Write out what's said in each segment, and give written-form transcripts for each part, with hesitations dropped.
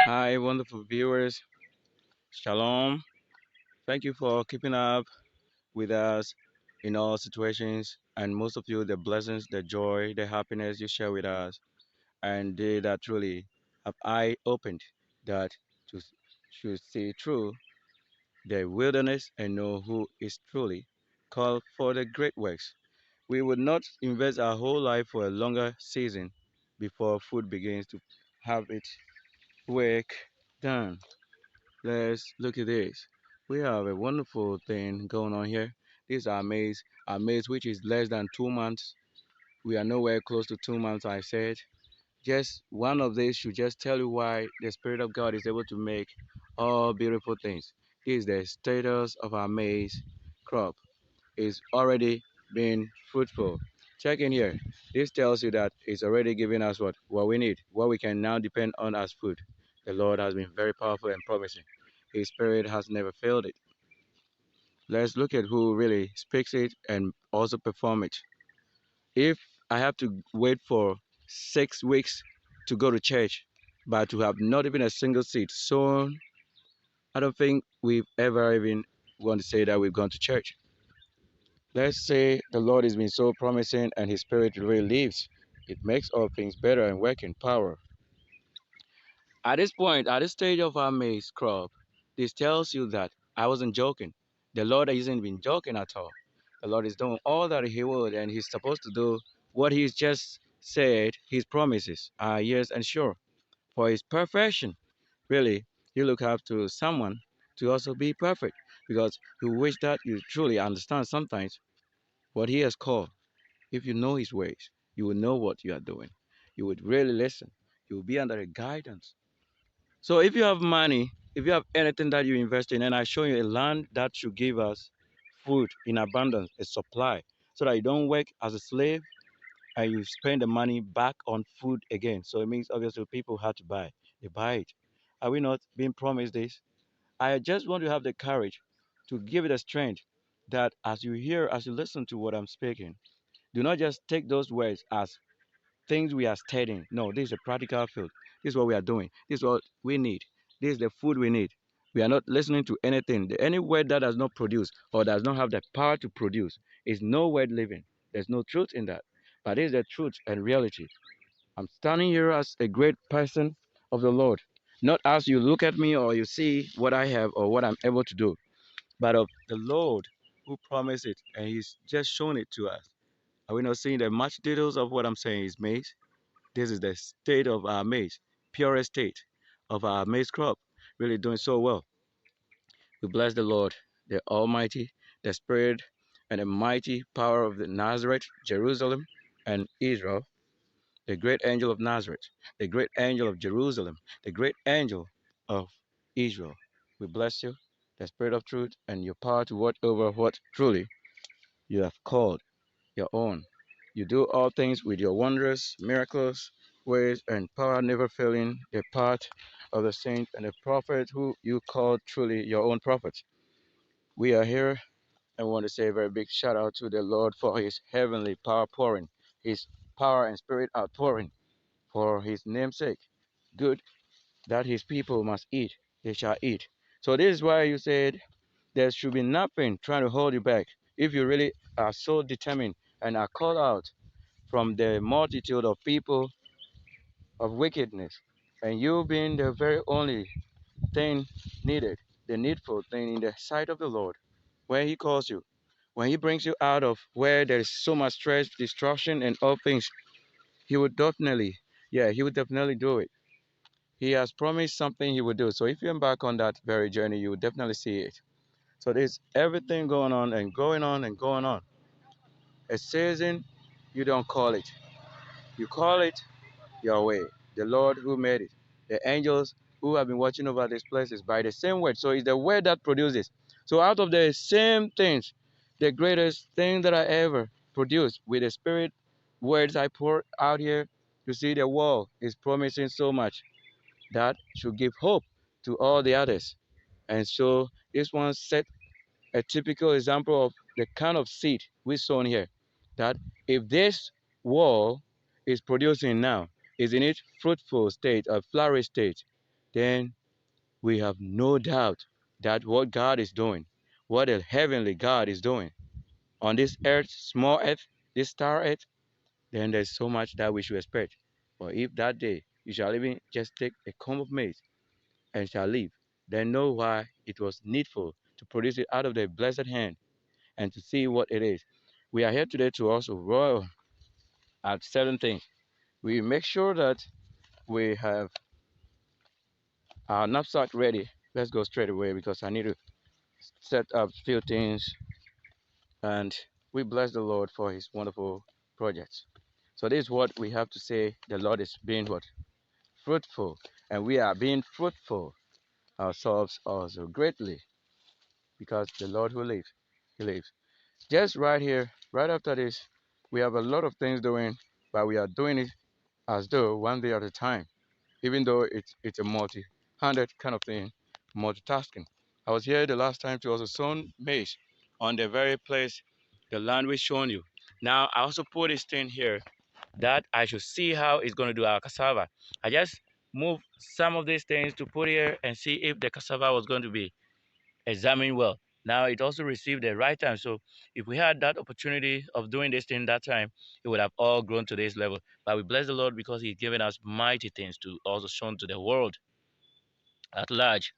Hi, wonderful viewers. Shalom. Thank you for keeping up with us in all situations, and most of you, the blessings, the joy, the happiness you share with us, and they that truly have eye opened that to, should see through the wilderness and know who is truly called for the great works. We would not invest our whole life for a longer season before food begins to have its work done. Let's look at this. We have a wonderful thing going on here. This is our maize which is less than 2 months. We are nowhere close to 2 months, I said. Just one of these should just tell you why the Spirit of God is able to make all beautiful things. This is the status of our maize crop. It's already been fruitful. Check in here. This tells you that it's already giving us what we need, what we can now depend on as food. The Lord has been very powerful and promising. His Spirit has never failed it. Let's look at who really speaks it and also perform it. If I have to wait for 6 weeks to go to church, but to have not even a single seed sown, I don't think we've ever even want to say that we've gone to church. Let's say the Lord has been so promising and His Spirit really lives. It makes all things better and work in power. At this point, at this stage of our maize crop, this tells you that I wasn't joking. The Lord hasn't been joking at all. The Lord is doing all that He would, and He's supposed to do what He's just said. His promises are yes and sure. For His perfection, really, you look up to someone to also be perfect, because you wish that you truly understand sometimes what He has called. If you know His ways, you will know what you are doing. You would really listen. You will be under a guidance. So if you have money, if you have anything that you invest in, and I show you a land that should give us food in abundance, a supply, so that you don't work as a slave and you spend the money back on food again. So it means obviously people had to buy. They buy it. Are we not being promised this? I just want to have the courage to give it a strength that as you hear, as you listen to what I'm speaking, do not just take those words as things we are studying. No, this is a practical field. This is what we are doing. This is what we need. This is the food we need. We are not listening to anything. Any word that does not produce or does not have the power to produce is no word living. There's no truth in that. But it is the truth and reality. I'm standing here as a great person of the Lord. Not as you look at me or you see what I have or what I'm able to do, but of the Lord who promised it and He's just shown it to us. Are we not seeing the much details of what I'm saying is made? This is the state of our maize, purest state of our maize crop, really doing so well. We bless the Lord, the Almighty, the Spirit, and the mighty power of the Nazareth, Jerusalem, and Israel, the great angel of Nazareth, the great angel of Jerusalem, the great angel of Israel. We bless you, the Spirit of truth, and your power to watch over what truly you have called your own. You do all things with your wondrous, miracles, ways, and power never failing the part of the saint and the prophet who you call truly your own prophets. We are here and want to say a very big shout out to the Lord for his heavenly power pouring, his power and spirit outpouring for his name's sake. Good that his people must eat, they shall eat. So this is why you said there should be nothing trying to hold you back. If you really are so determined and are called out from the multitude of people of wickedness, and you being the very only thing needed, the needful thing in the sight of the Lord, where He calls you, when He brings you out of where there is so much stress, destruction, and all things, He would definitely, yeah, He would definitely do it. He has promised something He would do. So if you embark on that very journey, you will definitely see it. So there's everything going on and going on and going on. A season, you don't call it. You call it Yahweh, the Lord who made it, the angels who have been watching over these places by the same word. So it's the word that produces. So out of the same things, the greatest thing that I ever produced with the spirit words I pour out here, you see the world is promising so much that should give hope to all the others. And so this one set a typical example of the kind of seed we sown here. That if this wall is producing now, is in its fruitful state, a flourish state, then we have no doubt that what God is doing, what a heavenly God is doing on this earth, small earth, this star earth, then there's so much that we should expect. But if that day you shall even just take a comb of maize and shall live, then know why it was needful to produce it out of the blessed hand and to see what it is. We are here today to also roll at certain things. We make sure that we have our knapsack ready. Let's go straight away because I need to set up a few things, and we bless the Lord for his wonderful projects. So this is what we have to say. The Lord is being what? Fruitful. And we are being fruitful ourselves also greatly because the Lord who lives, he lives. Just right here, right after this, we have a lot of things doing, but we are doing it as though one day at a time, even though it's a multi-handed kind of thing, multitasking. I was here the last time to also sow maize on the very place, the land we shown you. Now I also put this thing here that I should see how it's going to do our cassava. I just moved some of these things to put here and see if the cassava was going to be examined well. Now it also received the right time. So if we had that opportunity of doing this thing that time, it would have all grown to this level. But we bless the Lord because He's given us mighty things to also show to the world at large.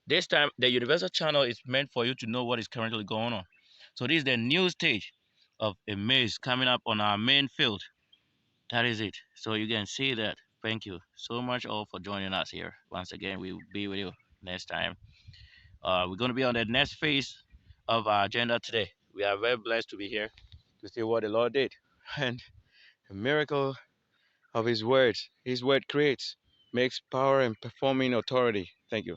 This time, the Universal Channel is meant for you to know what is currently going on. So this is the new stage of a maze coming up on our main field. That is it. So you can see that. Thank you so much all for joining us here. Once again, we will be with you next time. We're going to be on the next phase of our agenda today. We are very blessed to be here to see what the Lord did and the miracle of His words. His word creates, makes power and performing authority. Thank you.